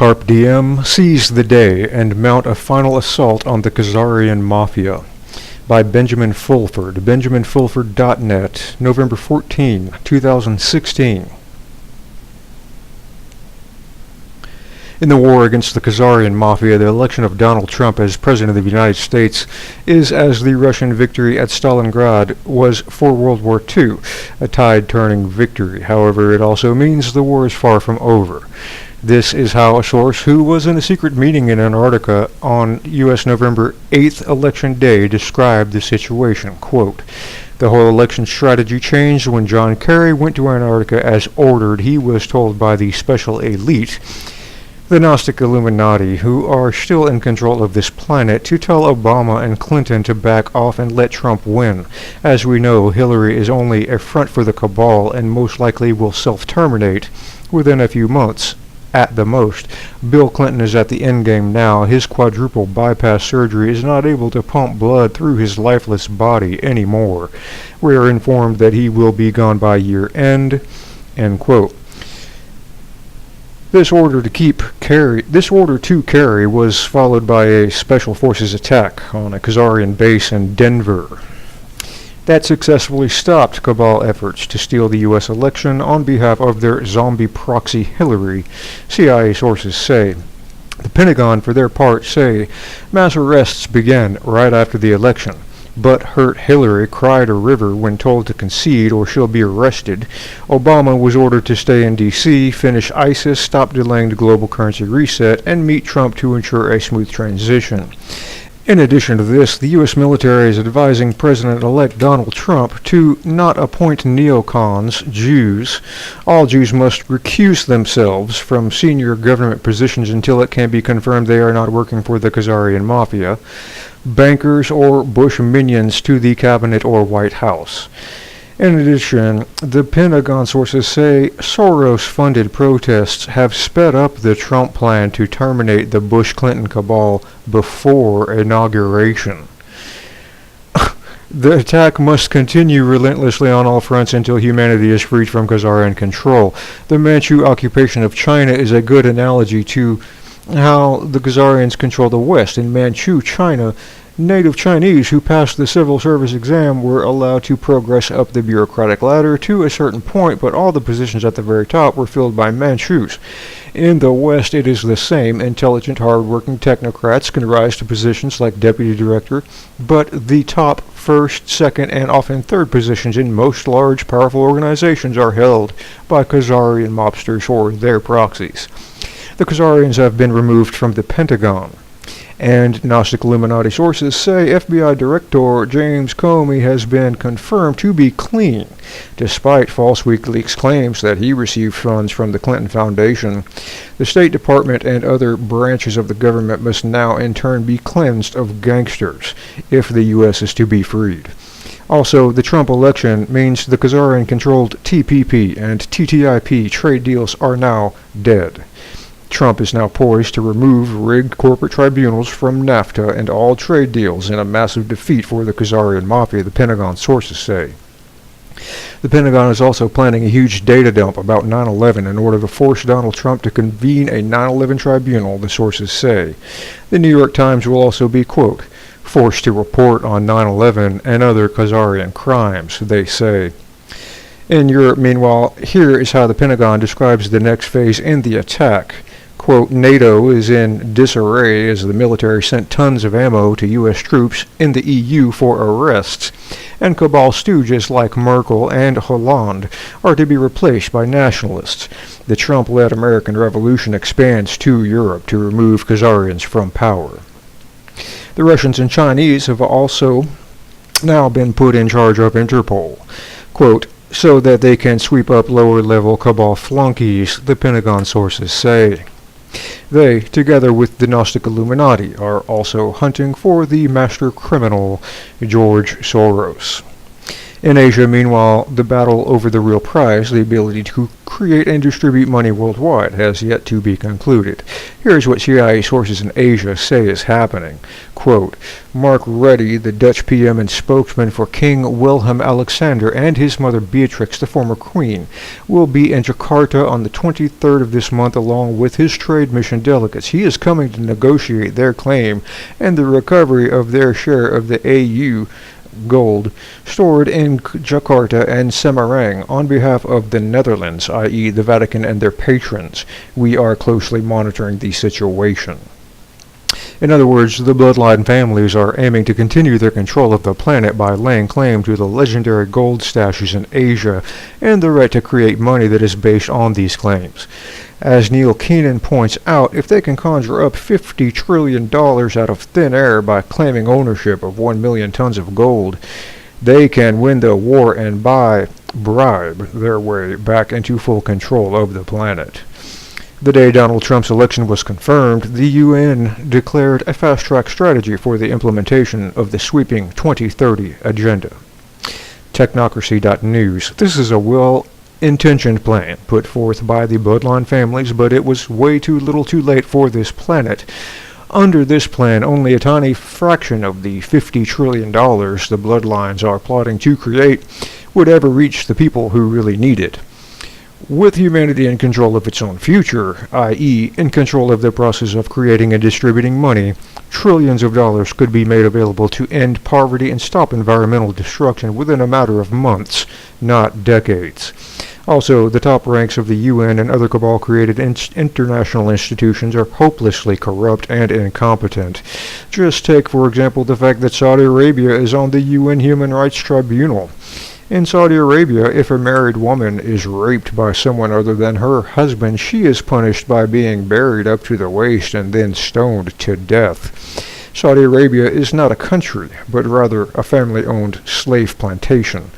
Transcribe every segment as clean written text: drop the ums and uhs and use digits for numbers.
Carpe diem, seize the day, and mount a final assault on the Khazarian mafia. By Benjamin Fulford, benjaminfulford.net, November 14, 2016. In the war against the Khazarian mafia, the election of Donald Trump as President of the United States is as the Russian victory at Stalingrad was for World War II, a tide-turning victory. However, it also means the war is far from over. This is how a source who was in a secret meeting in Antarctica on U.S. November 8th election day described the situation. Quote, "The whole election strategy changed when John Kerry went to Antarctica as ordered. He was told by the special elite, the Gnostic Illuminati, who are still in control of this planet, to tell Obama and Clinton to back off and let Trump win. As we know, Hillary is only a front for the cabal and most likely will self-terminate within a few months. At the most. Bill Clinton is at the endgame now. His quadruple bypass surgery is not able to pump blood through his lifeless body anymore. We are informed that he will be gone by year end." End quote. This order to Kerry was followed by a special forces attack on a Khazarian base in Denver. That successfully stopped cabal efforts to steal the U.S. election on behalf of their zombie proxy Hillary, CIA sources say. The Pentagon, for their part, say mass arrests began right after the election. Butthurt Hillary cried a river when told to concede or she'll be arrested. Obama was ordered to stay in D.C., finish ISIS, stop delaying the global currency reset, and meet Trump to ensure a smooth transition. In addition to this, the U.S. military is advising President-elect Donald Trump to not appoint neocons, Jews. All Jews must recuse themselves from senior government positions until it can be confirmed they are not working for the Khazarian mafia, bankers, or Bush minions to the cabinet or White House. In addition, the Pentagon sources say Soros-funded protests have sped up the Trump plan to terminate the Bush-Clinton cabal before inauguration. The attack must continue relentlessly on all fronts until humanity is freed from Khazarian control. The Manchu occupation of China is a good analogy to how the Khazarians control the West. In Manchu China, native Chinese who passed the civil service exam were allowed to progress up the bureaucratic ladder to a certain point, but all the positions at the very top were filled by Manchus. In the West, it is the same. Intelligent, hard-working technocrats can rise to positions like deputy director, but the top, first, second, and often third positions in most large, powerful organizations are held by Khazarian mobsters or their proxies. The Khazarians have been removed from the Pentagon. And Gnostic Illuminati sources say FBI Director James Comey has been confirmed to be clean, despite false WikiLeaks claims that he received funds from the Clinton Foundation. The State Department and other branches of the government must now in turn be cleansed of gangsters if the U.S. is to be freed. Also, the Trump election means the Khazarian-controlled TPP and TTIP trade deals are now dead. Trump is now poised to remove rigged corporate tribunals from NAFTA and all trade deals in a massive defeat for the Khazarian mafia, the Pentagon sources say. The Pentagon is also planning a huge data dump about 9/11 in order to force Donald Trump to convene a 9/11 tribunal, the sources say. The New York Times will also be, quote, forced to report on 9/11 and other Khazarian crimes, they say. In Europe, meanwhile, here is how the Pentagon describes the next phase in the attack. Quote, NATO is in disarray as the military sent tons of ammo to U.S. troops in the EU for arrests, and cabal stooges like Merkel and Hollande are to be replaced by nationalists. The Trump-led American Revolution expands to Europe to remove Khazarians from power. The Russians and Chinese have also now been put in charge of Interpol. Quote, so that they can sweep up lower-level cabal flunkies, the Pentagon sources say. They, together with the Gnostic Illuminati, are also hunting for the master criminal, George Soros. In Asia, meanwhile, the battle over the real prize, the ability to create and distribute money worldwide, has yet to be concluded. Here's what CIA sources in Asia say is happening. Quote, Mark Reddy, the Dutch PM and spokesman for King Wilhelm Alexander and his mother Beatrix, the former queen, will be in Jakarta on the 23rd of this month along with his trade mission delegates. He is coming to negotiate their claim and the recovery of their share of the AU gold stored in Jakarta and Semarang on behalf of the Netherlands, i.e. the Vatican and their patrons. We are closely monitoring the situation. In other words, the bloodline families are aiming to continue their control of the planet by laying claim to the legendary gold stashes in Asia and the right to create money that is based on these claims. As Neil Keenan points out, if they can conjure up $50 trillion out of thin air by claiming ownership of 1 million tons of gold, they can win the war and bribe their way back into full control of the planet. The day Donald Trump's election was confirmed, the UN declared a fast-track strategy for the implementation of the sweeping 2030 agenda. Technocracy.news. This is a well-intentioned plan put forth by the bloodline families, but it was way too little too late for this planet. Under this plan, only a tiny fraction of the $50 trillion the bloodlines are plotting to create would ever reach the people who really need it. With humanity in control of its own future, i.e. in control of the process of creating and distributing money, trillions of dollars could be made available to end poverty and stop environmental destruction within a matter of months, not decades. Also, the top ranks of the UN and other cabal-created international institutions are hopelessly corrupt and incompetent. Just take, for example, the fact that Saudi Arabia is on the UN Human Rights Tribunal. In Saudi Arabia, if a married woman is raped by someone other than her husband, she is punished by being buried up to the waist and then stoned to death. Saudi Arabia is not a country, but rather a family-owned slave plantation.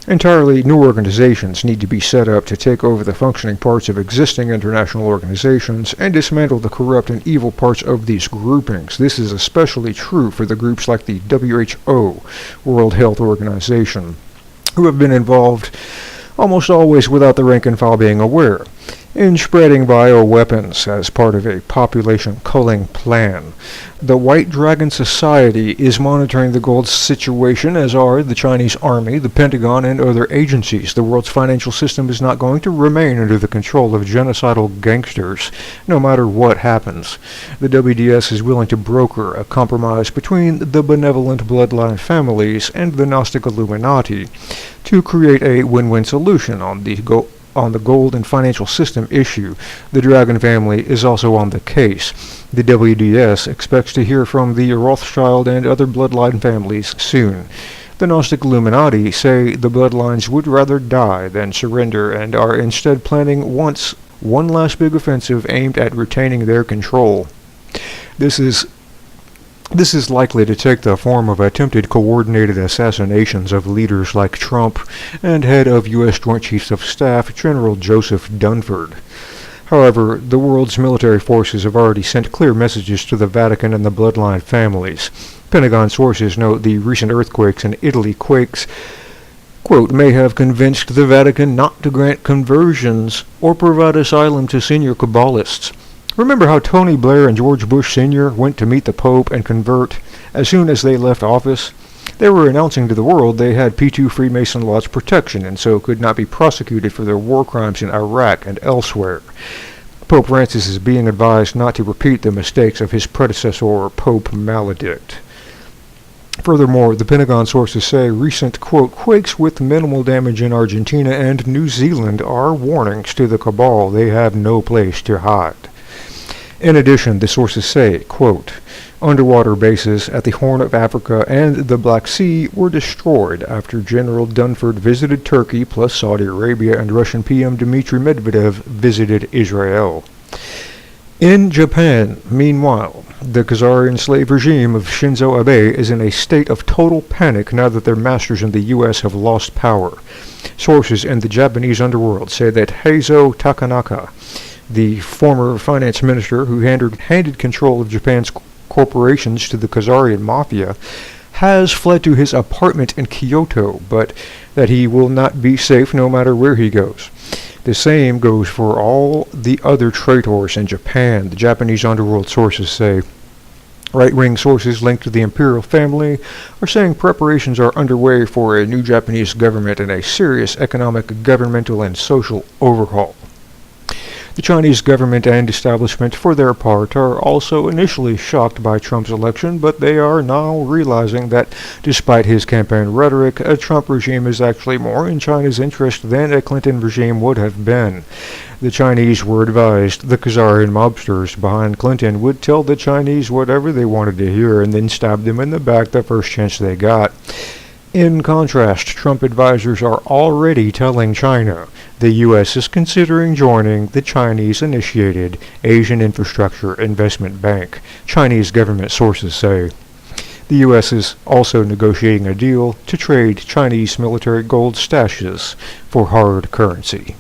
Entirely new organizations need to be set up to take over the functioning parts of existing international organizations and dismantle the corrupt and evil parts of these groupings. This is especially true for the groups like the WHO, World Health Organization, who have been involved almost always without the rank and file being aware, in spreading bioweapons as part of a population culling plan. The White Dragon Society is monitoring the gold situation, as are the Chinese Army, the Pentagon, and other agencies. The world's financial system is not going to remain under the control of genocidal gangsters, no matter what happens. The WDS is willing to broker a compromise between the benevolent bloodline families and the Gnostic Illuminati to create a win-win solution on the gold and financial system issue. The Dragon family is also on the case. The WDS expects to hear from the Rothschild and other bloodline families soon. The Gnostic Illuminati say the bloodlines would rather die than surrender and are instead planning one last big offensive aimed at retaining their control. This is likely to take the form of attempted coordinated assassinations of leaders like Trump and head of U.S. Joint Chiefs of Staff General Joseph Dunford. However, the world's military forces have already sent clear messages to the Vatican and the bloodline families. Pentagon sources note the recent earthquakes in Italy quakes, quote, may have convinced the Vatican not to grant conversions or provide asylum to senior Kabbalists. Remember how Tony Blair and George Bush Sr. went to meet the Pope and convert as soon as they left office? They were announcing to the world they had P2 Freemason Lodge protection and so could not be prosecuted for their war crimes in Iraq and elsewhere. Pope Francis is being advised not to repeat the mistakes of his predecessor, Pope Maledict. Furthermore, the Pentagon sources say recent, quote, quakes with minimal damage in Argentina and New Zealand are warnings to the cabal they have no place to hide. In addition, the sources say, quote, underwater bases at the Horn of Africa and the Black Sea were destroyed after General Dunford visited Turkey, plus Saudi Arabia and Russian PM Dmitry Medvedev visited Israel. In Japan, meanwhile, the Khazarian slave regime of Shinzo Abe is in a state of total panic now that their masters in the U.S. have lost power. Sources in the Japanese underworld say that Heizo Takanaka, the former finance minister who handed control of Japan's corporations to the Khazarian mafia, has fled to his apartment in Kyoto, but that he will not be safe no matter where he goes. The same goes for all the other traitors in Japan, the Japanese underworld sources say. Right-wing sources linked to the imperial family are saying preparations are underway for a new Japanese government and a serious economic, governmental, and social overhaul. The Chinese government and establishment, for their part, are also initially shocked by Trump's election, but they are now realizing that despite his campaign rhetoric, a Trump regime is actually more in China's interest than a Clinton regime would have been. The Chinese were advised the Khazarian mobsters behind Clinton would tell the Chinese whatever they wanted to hear and then stab them in the back the first chance they got. In contrast, Trump advisors are already telling China the U.S. is considering joining the Chinese-initiated Asian Infrastructure Investment Bank, Chinese government sources say. The U.S. is also negotiating a deal to trade Chinese military gold stashes for hard currency.